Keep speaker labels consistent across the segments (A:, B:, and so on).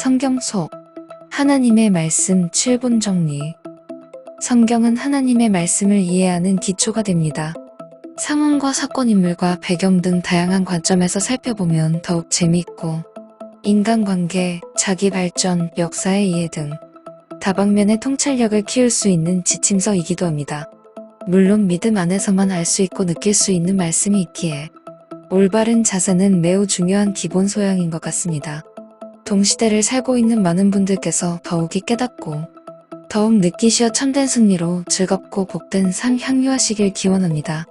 A: 성경 속 하나님의 말씀 7분 정리. 성경은 하나님의 말씀을 이해하는 기초가 됩니다. 상황과 사건, 인물과 배경 등 다양한 관점에서 살펴보면 더욱 재미있고 인간관계, 자기 발전, 역사의 이해 등 다방면의 통찰력을 키울 수 있는 지침서이기도 합니다. 물론 믿음 안에서만 알 수 있고 느낄 수 있는 말씀이 있기에 올바른 자세는 매우 중요한 기본 소양인 것 같습니다. 동시대를 살고 있는 많은 분들께서 더욱이 깨닫고 더욱 느끼시어 참된 승리로 즐겁고 복된 삶 향유하시길 기원합니다.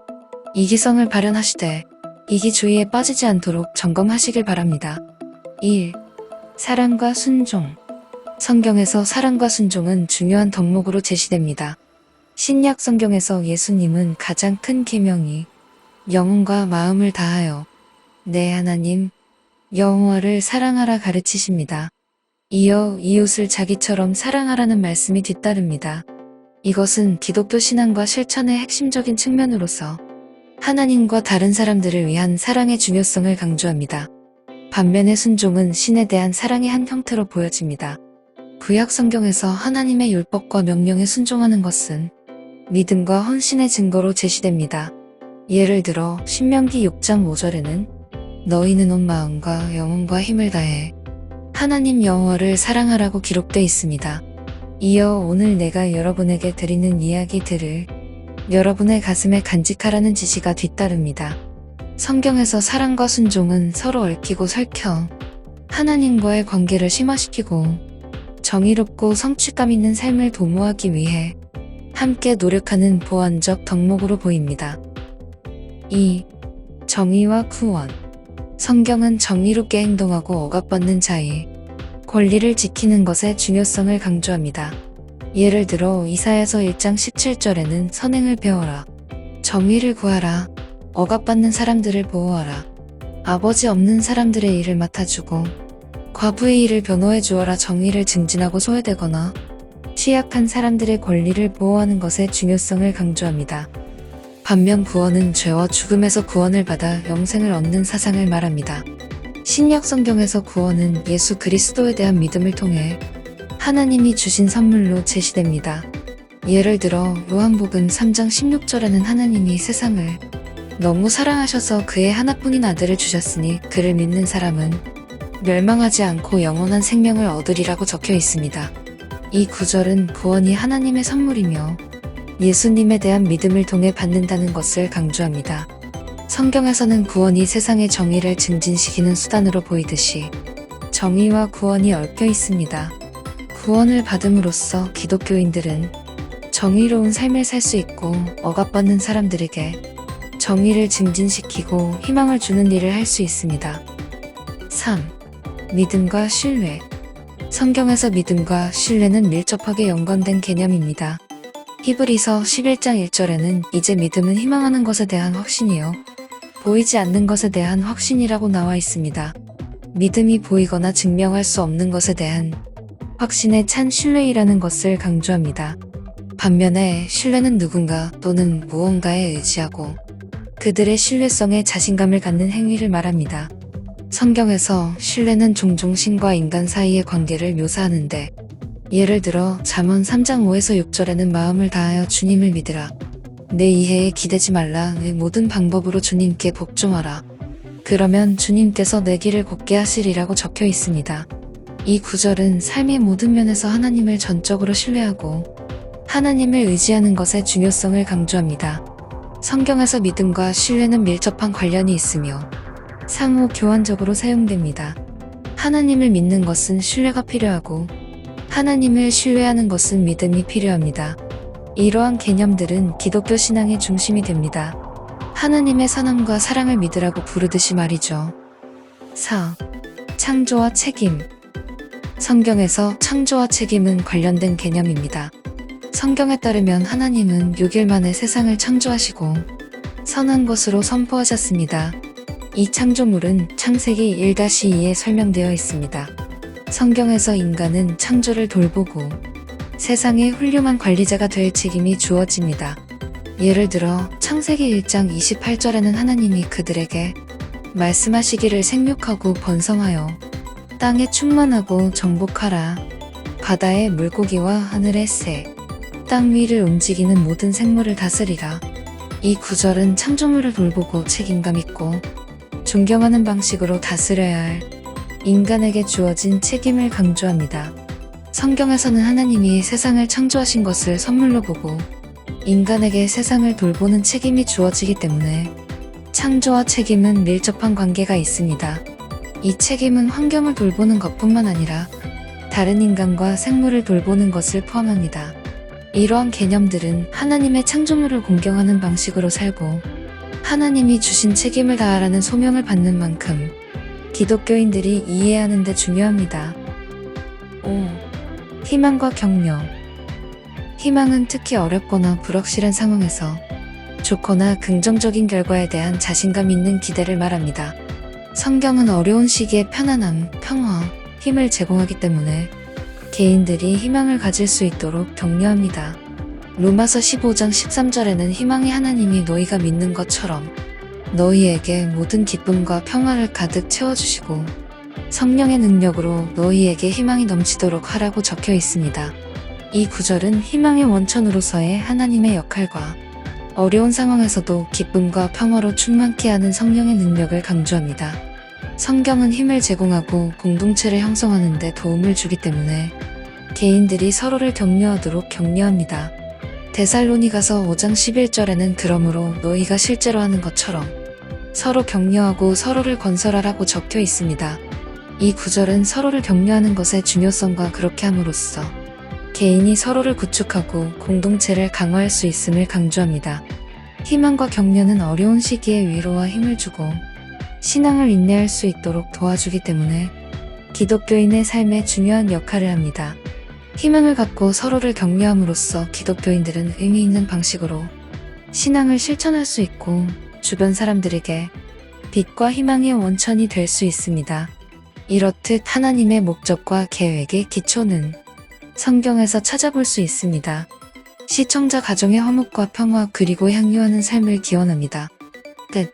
A: 이기성을 발현하시되 이기주의에 빠지지 않도록 점검하시길 바랍니다. 1. 사랑과 순종. 성경에서 사랑과 순종은 중요한 덕목으로 제시됩니다. 신약 성경에서 예수님은 가장 큰 계명이 영혼과 마음을 다하여 내 하나님 여호와를 사랑하라 가르치십니다. 이어 이웃을 자기처럼 사랑하라는 말씀이 뒤따릅니다. 이것은 기독교 신앙과 실천의 핵심적인 측면으로서 하나님과 다른 사람들을 위한 사랑의 중요성을 강조합니다. 반면에 순종은 신에 대한 사랑의 한 형태로 보여집니다. 구약 성경에서 하나님의 율법과 명령에 순종하는 것은 믿음과 헌신의 증거로 제시됩니다. 예를 들어 신명기 6장 5절에는 너희는 온 마음과 영혼과 힘을 다해 하나님 여호와를 사랑하라고 기록되어 있습니다. 이어 오늘 내가 여러분에게 드리는 이야기들을 여러분의 가슴에 간직하라는 지시가 뒤따릅니다. 성경에서 사랑과 순종은 서로 얽히고 설켜 하나님과의 관계를 심화시키고 정의롭고 성취감 있는 삶을 도모하기 위해 함께 노력하는 보완적 덕목으로 보입니다. 2. 정의와 구원. 성경은 정의롭게 행동하고 억압받는 자의 권리를 지키는 것의 중요성을 강조합니다. 예를 들어 이사야서 1장 17절에는 선행을 배워라. 정의를 구하라. 억압받는 사람들을 보호하라. 아버지 없는 사람들의 일을 맡아주고 과부의 일을 변호해 주어라. 정의를 증진하고 소외되거나 취약한 사람들의 권리를 보호하는 것의 중요성을 강조합니다. 반면 구원은 죄와 죽음에서 구원을 받아 영생을 얻는 사상을 말합니다. 신약 성경에서 구원은 예수 그리스도에 대한 믿음을 통해 하나님이 주신 선물로 제시됩니다. 예를 들어 요한복음 3장 16절에는 하나님이 세상을 너무 사랑하셔서 그의 하나뿐인 아들을 주셨으니 그를 믿는 사람은 멸망하지 않고 영원한 생명을 얻으리라고 적혀 있습니다. 이 구절은 구원이 하나님의 선물이며 예수님에 대한 믿음을 통해 받는다는 것을 강조합니다. 성경에서는 구원이 세상의 정의를 증진시키는 수단으로 보이듯이 정의와 구원이 얽혀 있습니다. 구원을 받음으로써 기독교인들은 정의로운 삶을 살 수 있고 억압받는 사람들에게 정의를 증진시키고 희망을 주는 일을 할 수 있습니다. 3. 믿음과 신뢰. 성경에서 믿음과 신뢰는 밀접하게 연관된 개념입니다. 히브리서 11장 1절에는 이제 믿음은 희망하는 것에 대한 확신이요 보이지 않는 것에 대한 확신이라고 나와 있습니다. 믿음이 보이거나 증명할 수 없는 것에 대한 확신의 찬 신뢰이라는 것을 강조합니다. 반면에 신뢰는 누군가 또는 무언가에 의지하고 그들의 신뢰성에 자신감을 갖는 행위를 말합니다. 성경에서 신뢰는 종종 신과 인간 사이의 관계를 묘사하는데 예를 들어 잠언 3장 5에서 6절에는 마음을 다하여 주님을 믿으라. 내 이해에 기대지 말라. 내 모든 방법으로 주님께 복종하라. 그러면 주님께서 내 길을 곱게 하시리라고 적혀 있습니다. 이 구절은 삶의 모든 면에서 하나님을 전적으로 신뢰하고 하나님을 의지하는 것의 중요성을 강조합니다. 성경에서 믿음과 신뢰는 밀접한 관련이 있으며 상호 교환적으로 사용됩니다. 하나님을 믿는 것은 신뢰가 필요하고 하나님을 신뢰하는 것은 믿음이 필요합니다. 이러한 개념들은 기독교 신앙의 중심이 됩니다. 하나님의 선함과 사랑을 믿으라고 부르듯이 말이죠. 4. 창조와 책임. 성경에서 창조와 책임은 관련된 개념입니다. 성경에 따르면 하나님은 6일 만에 세상을 창조하시고 선한 것으로 선포하셨습니다. 이 창조물은 창세기 1-2에 설명되어 있습니다. 성경에서 인간은 창조를 돌보고 세상의 훌륭한 관리자가 될 책임이 주어집니다. 예를 들어 창세기 1장 28절에는 하나님이 그들에게 말씀하시기를 생육하고 번성하여 땅에 충만하고 정복하라. 바다의 물고기와 하늘의 새, 땅 위를 움직이는 모든 생물을 다스리라. 이 구절은 창조물을 돌보고 책임감 있고 존경하는 방식으로 다스려야 할 인간에게 주어진 책임을 강조합니다. 성경에서는 하나님이 세상을 창조하신 것을 선물로 보고 인간에게 세상을 돌보는 책임이 주어지기 때문에 창조와 책임은 밀접한 관계가 있습니다. 이 책임은 환경을 돌보는 것뿐만 아니라 다른 인간과 생물을 돌보는 것을 포함합니다. 이러한 개념들은 하나님의 창조물을 공경하는 방식으로 살고 하나님이 주신 책임을 다하라는 소명을 받는 만큼 기독교인들이 이해하는 데 중요합니다. 5. 희망과 격려. 희망은 특히 어렵거나 불확실한 상황에서 좋거나 긍정적인 결과에 대한 자신감 있는 기대를 말합니다. 성경은 어려운 시기에 편안함, 평화, 힘을 제공하기 때문에 개인들이 희망을 가질 수 있도록 격려합니다. 로마서 15장 13절에는 희망이 하나님이 너희가 믿는 것처럼 너희에게 모든 기쁨과 평화를 가득 채워주시고 성령의 능력으로 너희에게 희망이 넘치도록 하라고 적혀 있습니다. 이 구절은 희망의 원천으로서의 하나님의 역할과 어려운 상황에서도 기쁨과 평화로 충만케 하는 성령의 능력을 강조합니다. 성경은 힘을 제공하고 공동체를 형성하는 데 도움을 주기 때문에 개인들이 서로를 격려하도록 격려합니다. 데살로니가서 5장 11절에는 그러므로 너희가 실제로 하는 것처럼 서로 격려하고 서로를 건설하라고 적혀 있습니다. 이 구절은 서로를 격려하는 것의 중요성과 그렇게 함으로써 개인이 서로를 구축하고 공동체를 강화할 수 있음을 강조합니다. 희망과 격려는 어려운 시기에 위로와 힘을 주고 신앙을 인내할 수 있도록 도와주기 때문에 기독교인의 삶에 중요한 역할을 합니다. 희망을 갖고 서로를 격려함으로써 기독교인들은 의미 있는 방식으로 신앙을 실천할 수 있고 주변 사람들에게 빛과 희망의 원천이 될 수 있습니다. 이렇듯 하나님의 목적과 계획의 기초는 성경에서 찾아볼 수 있습니다. 시청자 가정의 화목과 평화 그리고 향유하는 삶을 기원합니다. 끝.